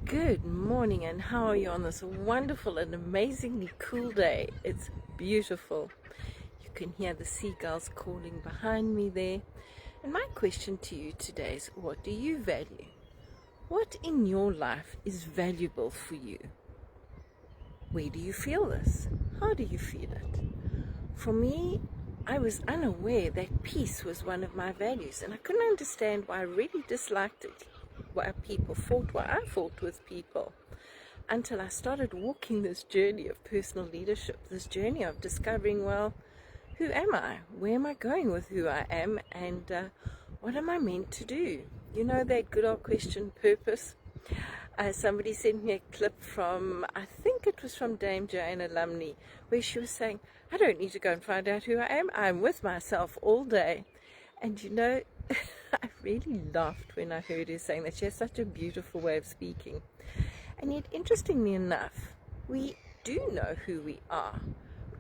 Good morning, and how are you on this wonderful and amazingly cool day? It's beautiful. You can hear the seagulls calling behind me there. And my question to you today is, what do you value? What in your life is valuable for you? Where do you feel this? How do you feel it? For me, I was unaware that peace was one of my values, and I couldn't understand why I really disliked it, why I fought with people, until I started walking this journey of personal leadership, this journey of discovering, well, who am I? Where am I going with who I am? And what am I meant to do? You know that good old question, purpose? Somebody sent me a clip from, I think it was from Dame Joanna Lumley, where she was saying, I don't need to go and find out who I am. I'm with myself all day. And you know, I really laughed when I heard her saying that. She has such a beautiful way of speaking. And yet, interestingly enough, we do know who we are.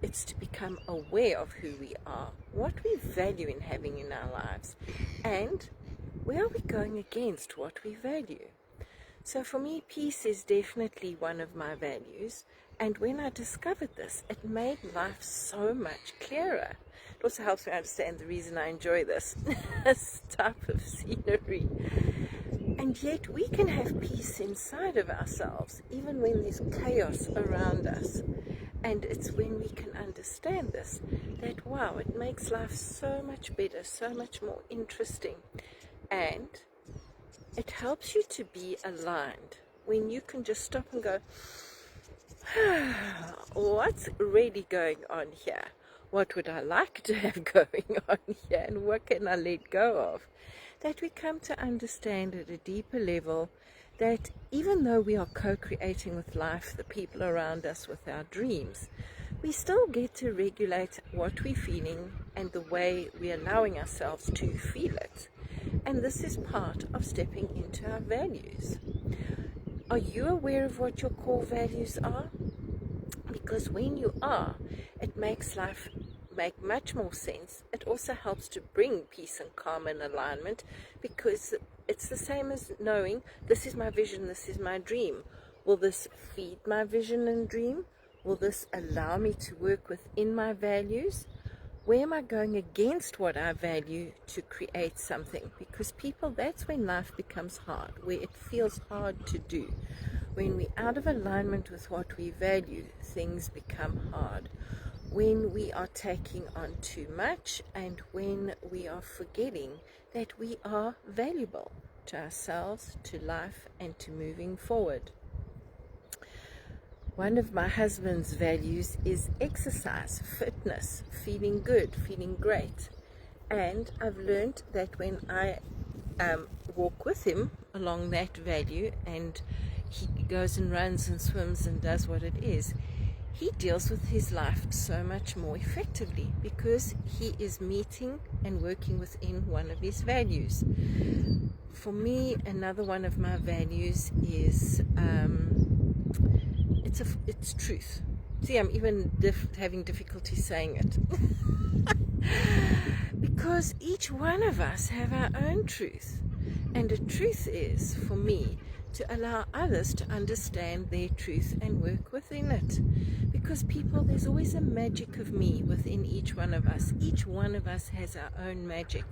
It's to become aware of who we are, what we value in having in our lives, and where are we going against what we value. So for me, peace is definitely one of my values. And when I discovered this, it made life so much clearer. It also helps me understand the reason I enjoy this type of scenery. And yet we can have peace inside of ourselves, even when there's chaos around us. And it's when we can understand this, that wow, it makes life so much better, so much more interesting. And it helps you to be aligned when you can just stop and go, what's really going on here? What would I like to have going on here? And what can I let go of? That we come to understand at a deeper level that even though we are co-creating with life, the people around us, with our dreams, we still get to regulate what we're feeling and the way we're allowing ourselves to feel it. And this is part of stepping into our values. Are you aware of what your core values are? Because when you are, it makes life make much more sense. It also helps to bring peace and calm and alignment, because it's the same as knowing, this is my vision, this is my dream. Will this feed my vision and dream? Will this allow me to work within my values? Where am I going against what I value to create something? Because people, that's when life becomes hard, where it feels hard to do. When we're out of alignment with what we value, things become hard. When we are taking on too much, and when we are forgetting that we are valuable to ourselves, to life, and to moving forward. One of my husband's values is exercise, fitness, feeling good, feeling great. And I've learned that when I walk with him along that value, and he goes and runs and swims and does what it is, he deals with his life so much more effectively, because he is meeting and working within one of his values. For me, another one of my values is it's truth. See, I'm even having difficulty saying it. Because each one of us have our own truth. And the truth is, for me, to allow others to understand their truth and work within it. Because people, there's always a magic of me within each one of us. Each one of us has our own magic.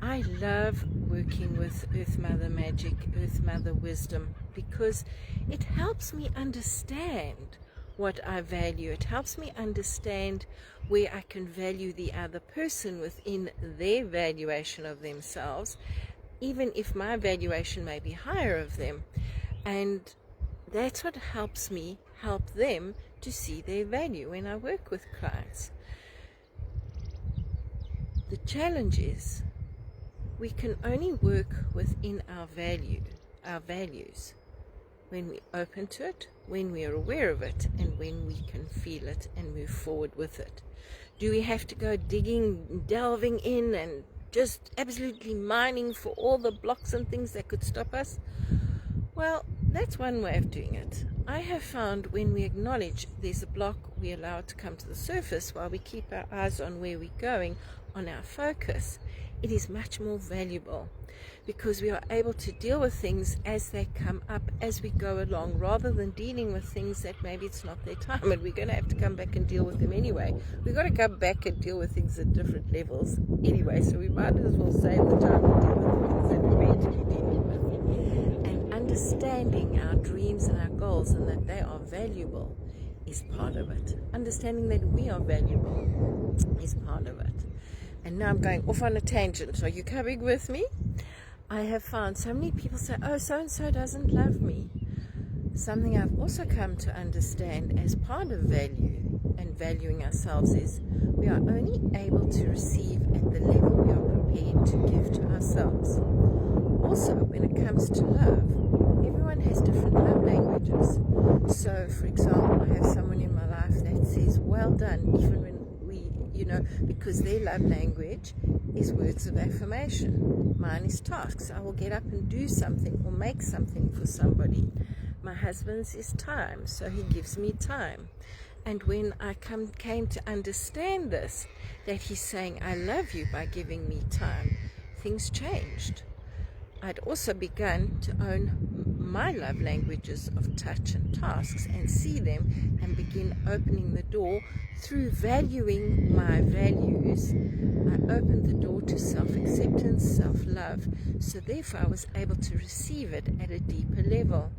I love working with Earth Mother magic, Earth Mother wisdom, because it helps me understand what I value. It helps me understand where I can value the other person within their valuation of themselves, even if my valuation may be higher of them. And that's what helps me help them to see their value when I work with clients. The challenge is, we can only work within our values, when we're open to it, when we are aware of it, and when we can feel it and move forward with it. Do we have to go digging, delving in, and just absolutely mining for all the blocks and things that could stop us? Well, that's one way of doing it. I have found when we acknowledge there's a block, we allow it to come to the surface while we keep our eyes on where we're going, on our focus, it is much more valuable, because we are able to deal with things as they come up, as we go along, rather than dealing with things that maybe it's not their time and we're going to have to come back and deal with them anyway. We've got to come back and deal with things at different levels anyway, so we might as well save the time and deal with the things that we're meant to be dealing with. And understanding our dreams and our goals and that they are valuable is part of it. Understanding that we are valuable is part of it. And now I'm going off on a tangent. Are you coming with me? I have found so many people say, oh, so-and-so doesn't love me. Something I've also come to understand as part of value and valuing ourselves is we are only able to receive at the level we are prepared to give to ourselves. Also, when it comes to love, everyone has different love languages. So, for example, I have someone in my life that says, well done, even when because their love language is words of affirmation. Mine is tasks. I will get up and do something or make something for somebody. My husband's is time, so he gives me time. And when I came to understand this, that he's saying, I love you by giving me time, things changed. I'd also begun to own my love languages of touch and tasks and see them and begin opening the door through valuing my values. I opened the door to self-acceptance, self-love, so therefore I was able to receive it at a deeper level.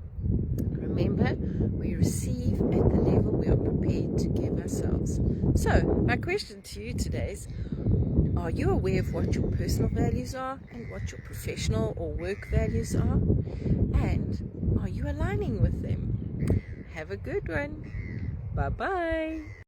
Remember, we receive at the level we are prepared to give ourselves. So, my question to you today is, are you aware of what your personal values are and what your professional or work values are? And are you aligning with them? Have a good one. Bye-bye.